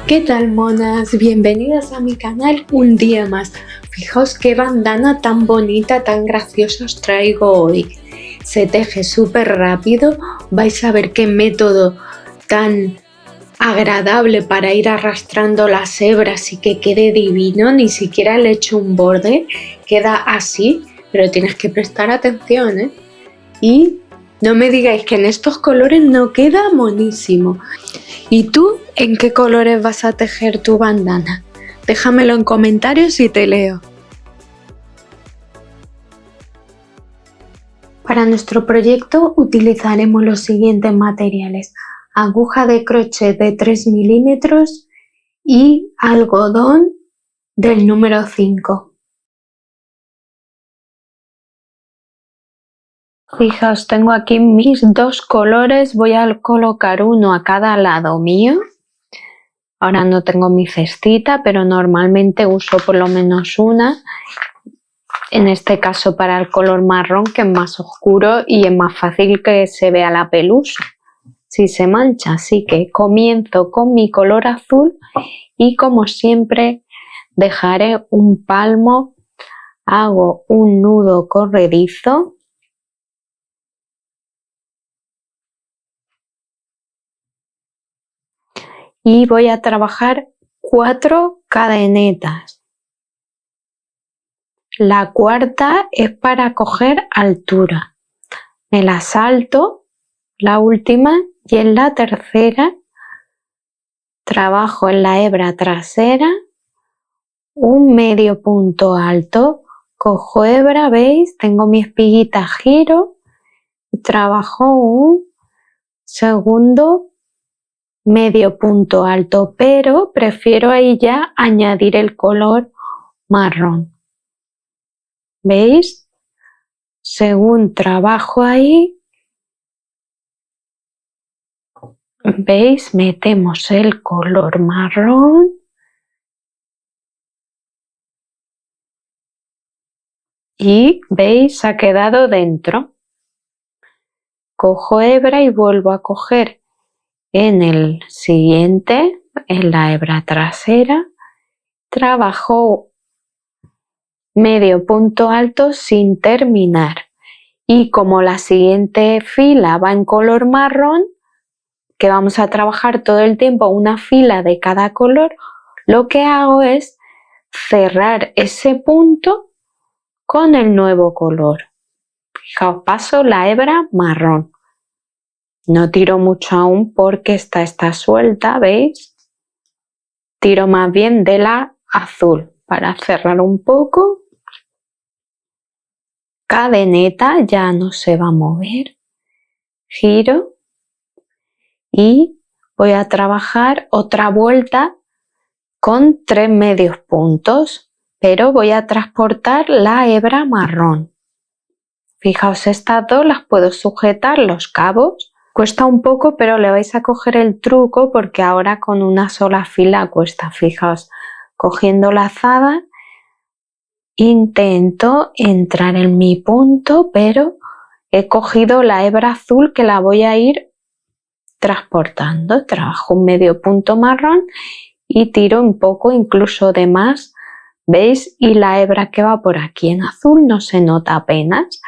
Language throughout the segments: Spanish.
¿Qué tal, monas? Bienvenidas a mi canal un día más. Fijaos qué bandana tan bonita, tan graciosa os traigo hoy. Se teje súper rápido, vais a ver qué método tan agradable para ir arrastrando las hebras y que quede divino. Ni siquiera le he hecho un borde, queda así, pero tienes que prestar atención, ¿eh? Y no me digáis que en estos colores no queda monísimo. ¿Y tú en qué colores vas a tejer tu bandana? Déjamelo en comentarios y te leo. Para nuestro proyecto utilizaremos los siguientes materiales: aguja de crochet de 3 milímetros y algodón del número 5. Fijaos, tengo aquí mis dos colores, voy a colocar uno a cada lado mío. Ahora no tengo mi cestita, pero normalmente uso por lo menos una. En este caso para el color marrón, que es más oscuro y es más fácil que se vea la pelusa si se mancha. Así que comienzo con mi color azul y, como siempre, dejaré un palmo, hago un nudo corredizo y voy a trabajar 4 cadenetas. La cuarta es para coger altura. Me la salto, la última, y en la tercera trabajo en la hebra trasera un medio punto alto, cojo hebra, ¿veis? Tengo mi espiguita, giro y trabajo un segundo medio punto alto, pero prefiero ahí ya añadir el color marrón. ¿Veis? Según trabajo ahí, ¿veis? Metemos el color marrón y, ¿veis? Ha quedado dentro. Cojo hebra y vuelvo a coger en el siguiente, en la hebra trasera, trabajo medio punto alto sin terminar. Y como la siguiente fila va en color marrón, que vamos a trabajar todo el tiempo una fila de cada color, lo que hago es cerrar ese punto con el nuevo color. Fijaos, paso la hebra marrón. No tiro mucho aún porque esta está suelta, ¿veis? Tiro más bien de la azul para cerrar un poco. Cadeneta, ya no se va a mover. Giro y voy a trabajar otra vuelta con 3 medios puntos, pero voy a transportar la hebra marrón. Fijaos, estas dos las puedo sujetar los cabos. Cuesta un poco, pero le vais a coger el truco porque ahora con una sola fila cuesta. Fijaos, cogiendo lazada intento entrar en mi punto, pero he cogido la hebra azul que la voy a ir transportando. Trabajo un medio punto marrón y tiro un poco incluso de más, ¿veis? Y la hebra que va por aquí en azul no se nota apenas.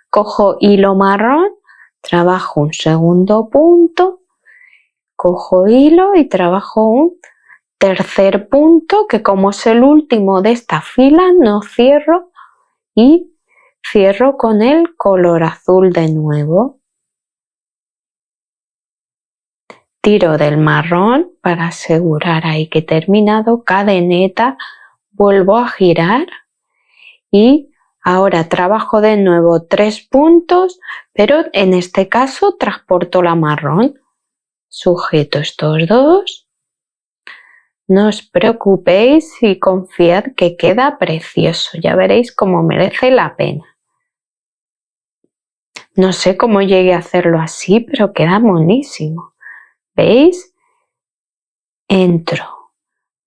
Cojo hilo marrón, trabajo un segundo punto, cojo hilo y trabajo un tercer punto, que como es el último de esta fila no cierro, y cierro con el color azul de nuevo. Tiro del marrón para asegurar ahí que he terminado, cadeneta, vuelvo a girar y ahora trabajo de nuevo 3 puntos, pero en este caso transporto la marrón. Sujeto estos dos. No os preocupéis y confiad que queda precioso. Ya veréis cómo merece la pena. No sé cómo llegué a hacerlo así, pero queda monísimo. ¿Veis? Entro,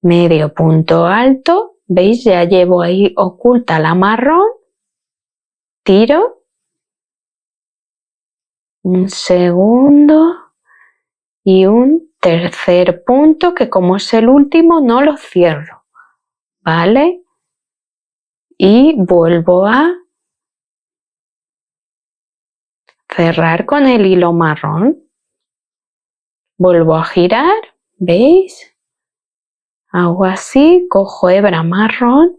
medio punto alto, ¿veis? Ya llevo ahí oculta la marrón, tiro, un segundo y un tercer punto, que como es el último no lo cierro, ¿vale? Y vuelvo a cerrar con el hilo marrón. Vuelvo a girar, ¿veis? Hago así, cojo hebra marrón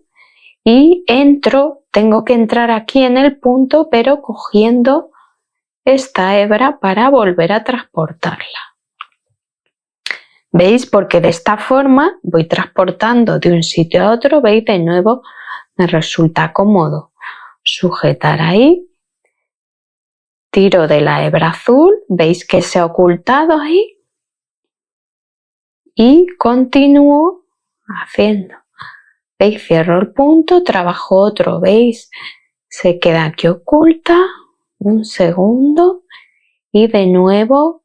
y entro, tengo que entrar aquí en el punto, pero cogiendo esta hebra para volver a transportarla. ¿Veis? Porque de esta forma voy transportando de un sitio a otro, ¿veis? De nuevo me resulta cómodo sujetar ahí. Tiro de la hebra azul, ¿veis que se ha ocultado ahí? Y continúo haciendo. ¿Veis? Cierro el punto, trabajo otro, ¿veis? Se queda aquí oculta, un segundo y de nuevo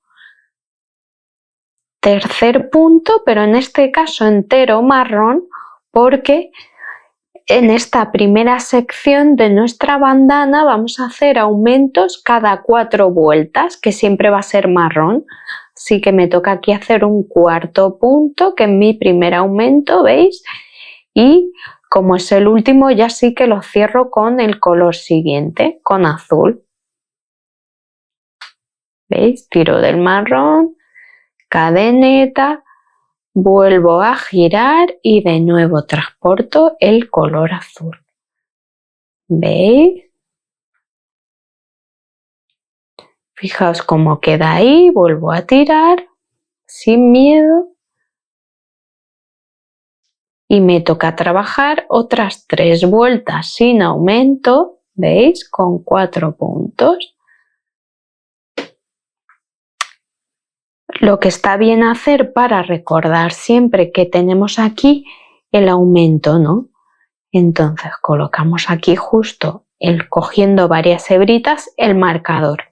tercer punto, pero en este caso entero marrón, porque en esta primera sección de nuestra bandana vamos a hacer aumentos cada 4 vueltas, que siempre va a ser marrón. Así que me toca aquí hacer un cuarto punto, que es mi primer aumento, ¿veis? Y como es el último, ya sí que lo cierro con el color siguiente, con azul. ¿Veis? Tiro del marrón, cadeneta, vuelvo a girar y de nuevo transporto el color azul. ¿Veis? Fijaos cómo queda ahí, vuelvo a tirar sin miedo y me toca trabajar otras 3 vueltas sin aumento, ¿veis? Con 4 puntos. Lo que está bien hacer para recordar siempre que tenemos aquí el aumento, ¿no? Entonces colocamos aquí justo cogiendo varias hebritas el marcador.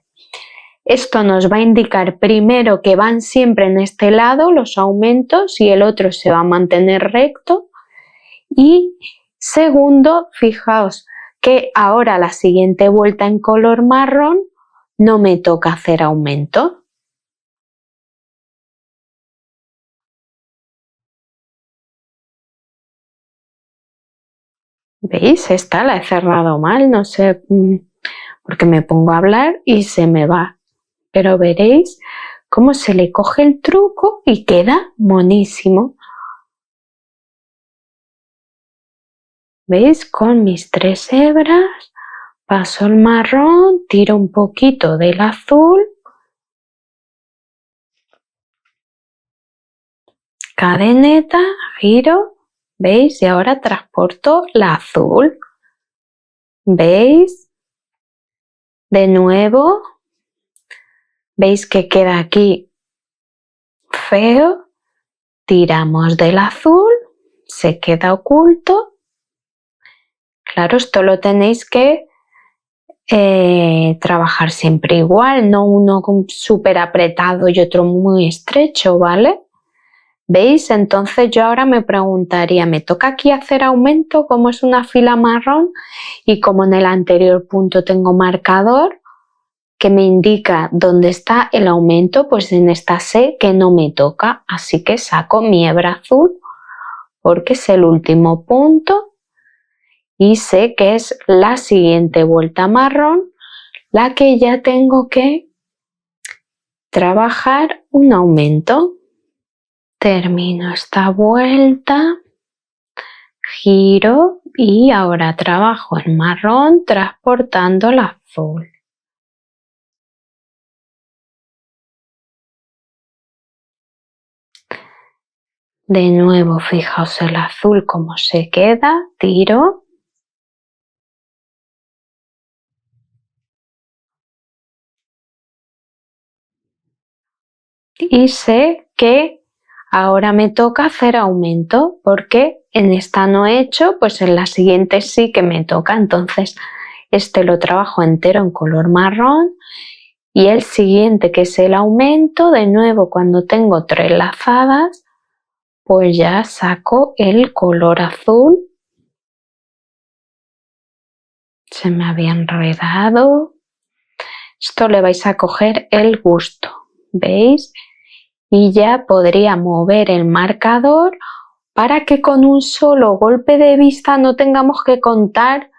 Esto nos va a indicar primero que van siempre en este lado los aumentos y el otro se va a mantener recto. Y segundo, fijaos que ahora la siguiente vuelta en color marrón no me toca hacer aumento. ¿Veis? Esta la he cerrado mal, no sé, porque me pongo a hablar y se me va. Pero veréis cómo se le coge el truco y queda monísimo. ¿Veis? Con mis 3 hebras paso el marrón, tiro un poquito del azul, cadeneta, giro, ¿veis? Y ahora transporto la azul. ¿Veis? De nuevo, ¿veis que queda aquí feo? Tiramos del azul, se queda oculto. Claro, esto lo tenéis que trabajar siempre igual, no uno súper apretado y otro muy estrecho, ¿vale? ¿Veis? Entonces yo ahora me preguntaría, ¿me toca aquí hacer aumento como es una fila marrón? Y como en el anterior punto tengo marcador que me indica dónde está el aumento, pues en esta sé que no me toca, así que saco mi hebra azul porque es el último punto y sé que es la siguiente vuelta marrón la que ya tengo que trabajar un aumento. Termino esta vuelta, giro y ahora trabajo el marrón transportando el azul. De nuevo, fijaos el azul cómo se queda, tiro. Y sé que ahora me toca hacer aumento porque en esta no he hecho, pues en la siguiente sí que me toca. Entonces este lo trabajo entero en color marrón y el siguiente, que es el aumento, de nuevo cuando tengo 3 lazadas, pues ya saco el color azul. Se me había enredado. Esto le vais a coger el gusto, ¿veis? y ya podría mover el marcador para que con un solo golpe de vista no tengamos que contar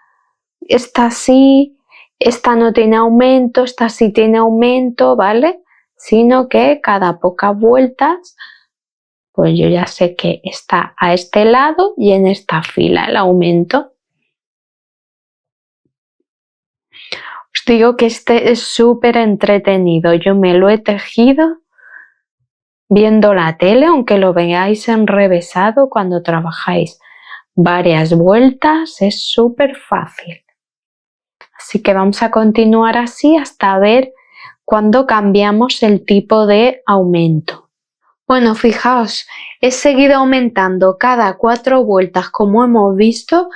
esta sí, esta no tiene aumento, esta sí tiene aumento, ¿vale? Sino que cada pocas vueltas, pues yo ya sé que está a este lado y en esta fila el aumento. Os digo que este es súper entretenido, yo me lo he tejido viendo la tele, aunque lo veáis enrevesado cuando trabajáis varias vueltas, es súper fácil. Así que vamos a continuar así hasta ver cuándo cambiamos el tipo de aumento. Bueno, fijaos, he seguido aumentando cada 4 vueltas, como hemos visto,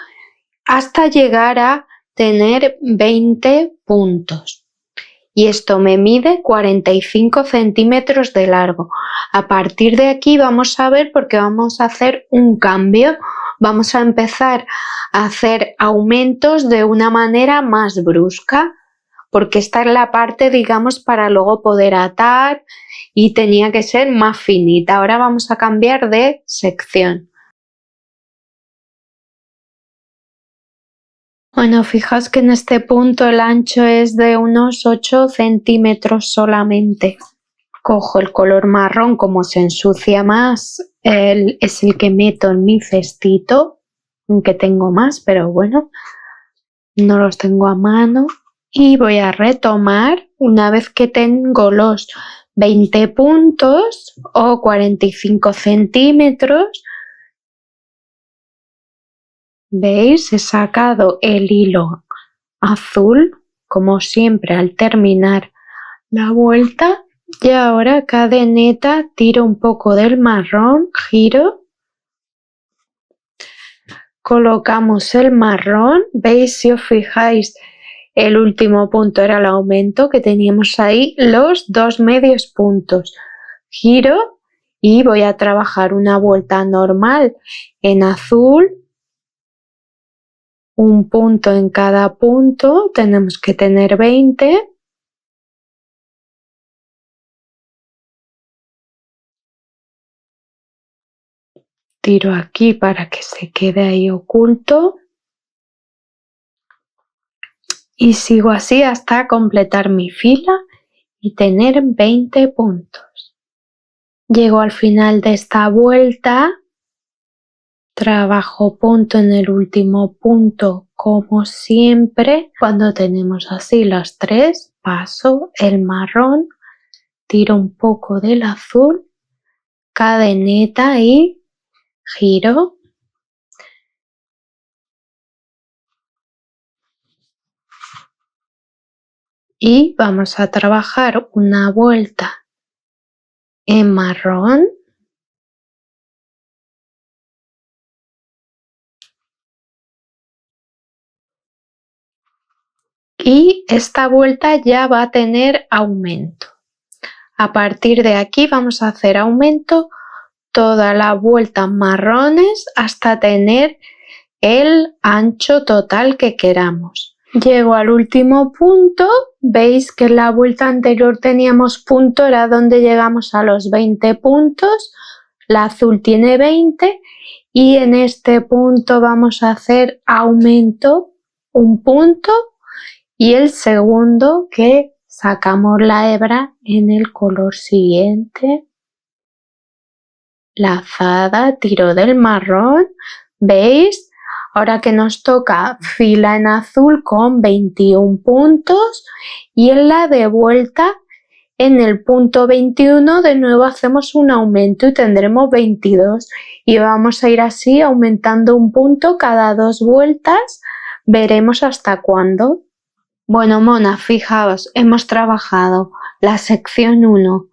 hasta llegar a tener 20 puntos. Y esto me mide 45 centímetros de largo. A partir de aquí vamos a ver, porque vamos a hacer un cambio. Vamos a empezar a hacer aumentos de una manera más brusca, porque esta es la parte, digamos, para luego poder atar y tenía que ser más finita. Ahora vamos a cambiar de sección. Bueno, fijaos que en este punto el ancho es de unos 8 centímetros solamente. Cojo el color marrón, como se ensucia más, es el que meto en mi cestito, aunque tengo más, pero bueno, no los tengo a mano. Y voy a retomar una vez que tengo los 20 puntos o 45 centímetros. ¿Veis? He sacado el hilo azul, como siempre al terminar la vuelta, y ahora cadeneta, tiro un poco del marrón, giro, colocamos el marrón. ¿Veis? Si os fijáis, el último punto era el aumento, que teníamos ahí los 2 medios puntos. Giro y voy a trabajar una vuelta normal en azul, un punto en cada punto, tenemos que tener 20. Tiro aquí para que se quede ahí oculto y sigo así hasta completar mi fila y tener 20 puntos. Llego al final de esta vuelta, trabajo punto en el último punto como siempre. Cuando tenemos así los 3, paso el marrón, tiro un poco del azul, cadeneta y giro. Y vamos a trabajar una vuelta en marrón. Y esta vuelta ya va a tener aumento. A partir de aquí vamos a hacer aumento toda la vuelta marrones hasta tener el ancho total que queramos. Llego al último punto, veis que en la vuelta anterior teníamos punto, era donde llegamos a los 20 puntos, la azul tiene 20 y en este punto vamos a hacer aumento, un punto, y el segundo que sacamos la hebra en el color siguiente. Lazada, tiro del marrón, ¿veis? Ahora que nos toca fila en azul con 21 puntos y en la de vuelta en el punto 21 de nuevo hacemos un aumento y tendremos 22 y vamos a ir así aumentando un punto cada 2 vueltas, veremos hasta cuándo. Bueno, monas, fijaos, hemos trabajado la sección 1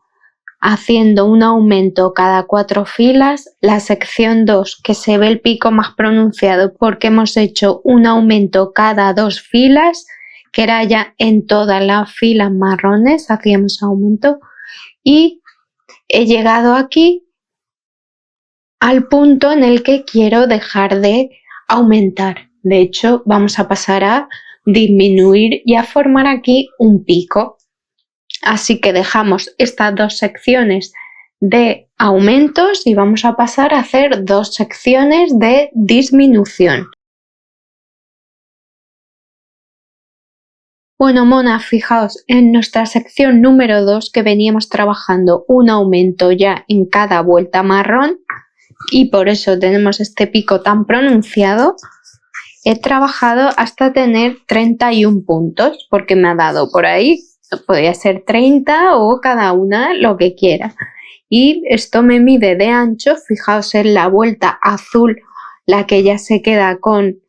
haciendo un aumento cada 4 filas, la sección 2 que se ve el pico más pronunciado porque hemos hecho un aumento cada 2 filas, que era ya en todas las filas marrones, hacíamos aumento, y he llegado aquí al punto en el que quiero dejar de aumentar. De hecho, vamos a pasar a disminuir y a formar aquí un pico. Así que dejamos estas 2 secciones de aumentos y vamos a pasar a hacer 2 secciones de disminución. Bueno, monas, fijaos, en nuestra sección número 2 que veníamos trabajando un aumento ya en cada vuelta marrón y por eso tenemos este pico tan pronunciado, he trabajado hasta tener 31 puntos porque me ha dado por ahí, podría ser 30 o cada una lo que quiera. Y esto me mide de ancho, fijaos en la vuelta azul, la que ya se queda con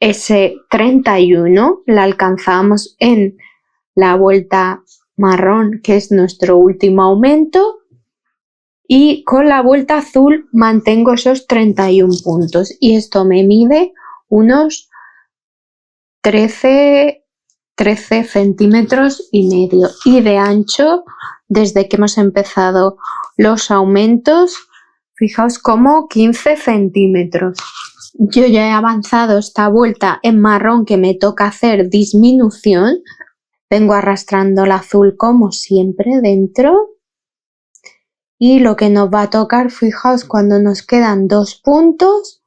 ese 31, la alcanzamos en la vuelta marrón, que es nuestro último aumento, y con la vuelta azul mantengo esos 31 puntos y esto me mide unos 13 centímetros y medio y de ancho desde que hemos empezado los aumentos, fijaos como 15 centímetros. Yo ya he avanzado esta vuelta en marrón que me toca hacer disminución. Vengo arrastrando el azul como siempre dentro. Y lo que nos va a tocar, fijaos, cuando nos quedan 2 puntos,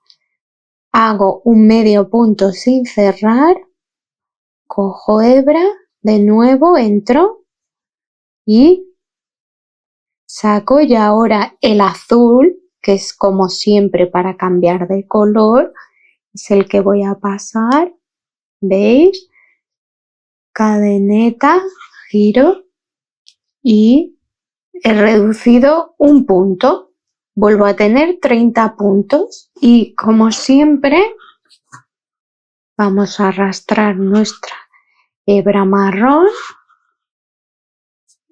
hago un medio punto sin cerrar, cojo hebra, de nuevo entro y saco y ahora el azul, que es como siempre para cambiar de color, es el que voy a pasar, ¿veis? Cadeneta, giro y he reducido un punto, vuelvo a tener 30 puntos y como siempre vamos a arrastrar nuestra hebra marrón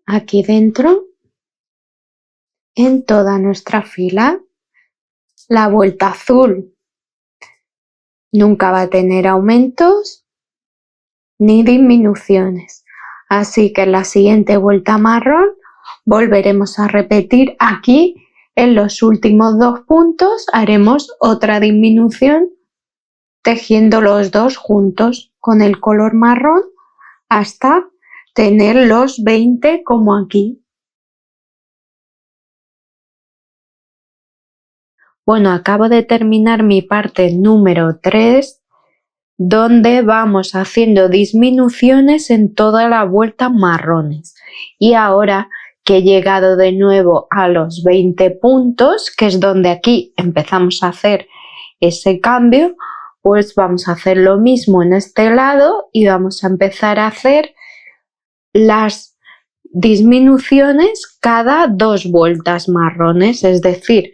aquí dentro en toda nuestra fila. La vuelta azul nunca va a tener aumentos ni disminuciones, así que en la siguiente vuelta marrón volveremos a repetir aquí en los últimos 2 puntos, haremos otra disminución tejiendo los dos juntos con el color marrón hasta tener los 20 como aquí. Bueno, acabo de terminar mi parte número 3, donde vamos haciendo disminuciones en toda la vuelta marrones. Y ahora que he llegado de nuevo a los 20 puntos, que es donde aquí empezamos a hacer ese cambio, pues vamos a hacer lo mismo en este lado y vamos a empezar a hacer las disminuciones cada 2 vueltas marrones, es decir,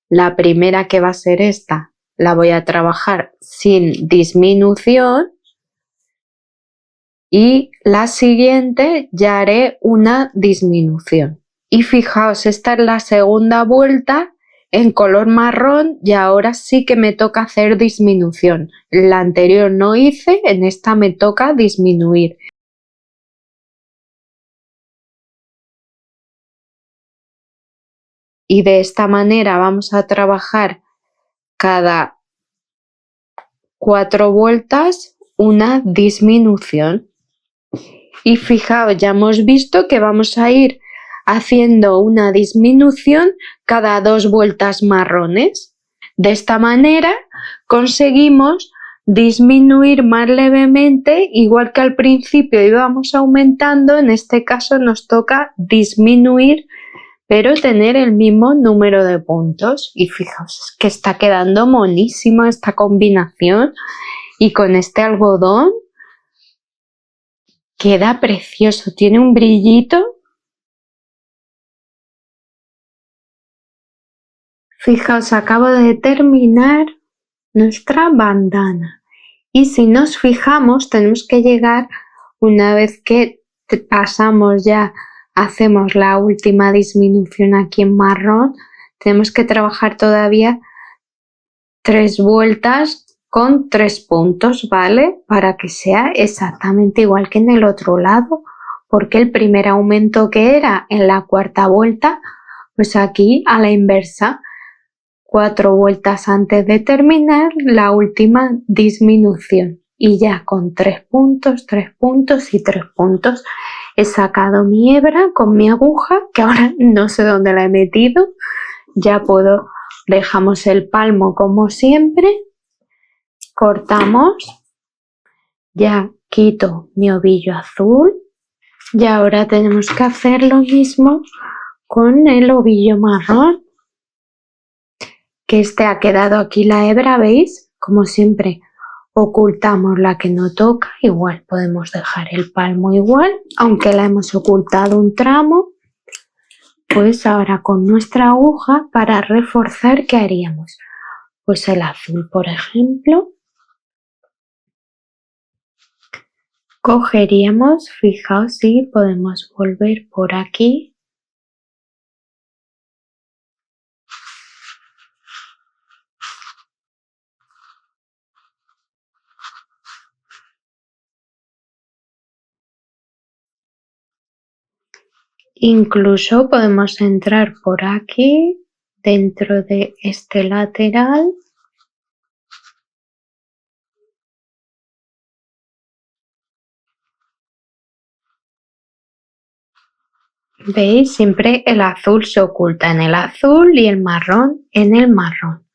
la primera, que va a ser esta, la voy a trabajar sin disminución y la siguiente ya haré una disminución. Y fijaos, esta es la segunda vuelta en color marrón y ahora sí que me toca hacer disminución. La anterior no hice, en esta me toca disminuir. Y de esta manera vamos a trabajar cada 4 vueltas una disminución. Y fijaos, ya hemos visto que vamos a ir haciendo una disminución cada 2 vueltas marrones. De esta manera conseguimos disminuir más levemente, igual que al principio íbamos aumentando, en este caso nos toca disminuir pero tener el mismo número de puntos. Y fijaos que está quedando monísima esta combinación y con este algodón queda precioso, tiene un brillito. Fijaos, acabo de terminar nuestra bandana y si nos fijamos tenemos que llegar, una vez que pasamos ya, hacemos la última disminución aquí en marrón, tenemos que trabajar todavía 3 vueltas con 3 puntos, ¿vale? Para que sea exactamente igual que en el otro lado, porque el primer aumento que era en la cuarta vuelta, pues aquí a la inversa, 4 vueltas antes de terminar la última disminución y ya con 3 puntos, 3 puntos y 3 puntos. He sacado mi hebra con mi aguja, que ahora no sé dónde la he metido. Ya puedo, dejamos el palmo como siempre, cortamos, ya quito mi ovillo azul y ahora tenemos que hacer lo mismo con el ovillo marrón, que ha quedado aquí la hebra, ¿veis? Como siempre ocultamos la que no toca, igual podemos dejar el palmo igual, aunque la hemos ocultado un tramo. Pues ahora con nuestra aguja, para reforzar, ¿qué haríamos? Pues el azul, por ejemplo, cogeríamos, fijaos si podemos volver por aquí. Incluso podemos entrar por aquí, dentro de este lateral. ¿Veis? Siempre el azul se oculta en el azul y el marrón en el marrón.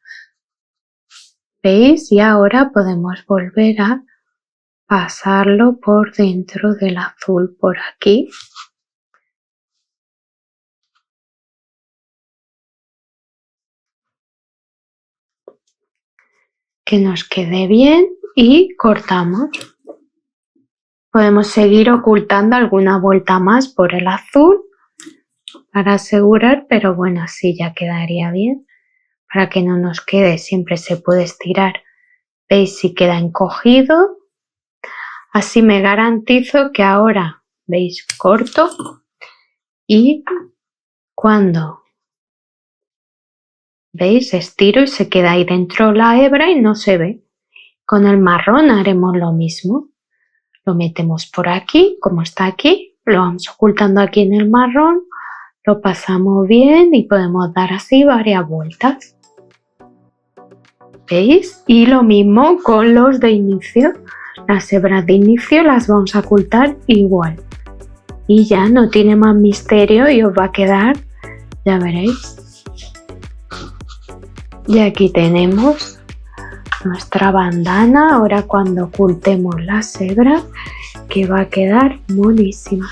¿Veis? Y ahora podemos volver a pasarlo por dentro del azul por aquí. Que nos quede bien y cortamos. Podemos seguir ocultando alguna vuelta más por el azul para asegurar, pero bueno, así ya quedaría bien. Para que no nos quede, siempre se puede estirar. ¿Veis si queda encogido? Así me garantizo que ahora, ¿veis? Corto y cuando, ¿veis? Estiro y se queda ahí dentro la hebra y no se ve. Con el marrón haremos lo mismo. Lo metemos por aquí, como está aquí, lo vamos ocultando aquí en el marrón, lo pasamos bien y podemos dar así varias vueltas. ¿Veis? Y lo mismo con los de inicio. Las hebras de inicio las vamos a ocultar igual. Y ya no tiene más misterio y os va a quedar, ya veréis. Y aquí tenemos nuestra bandana, ahora cuando ocultemos las hebras, que va a quedar monísima.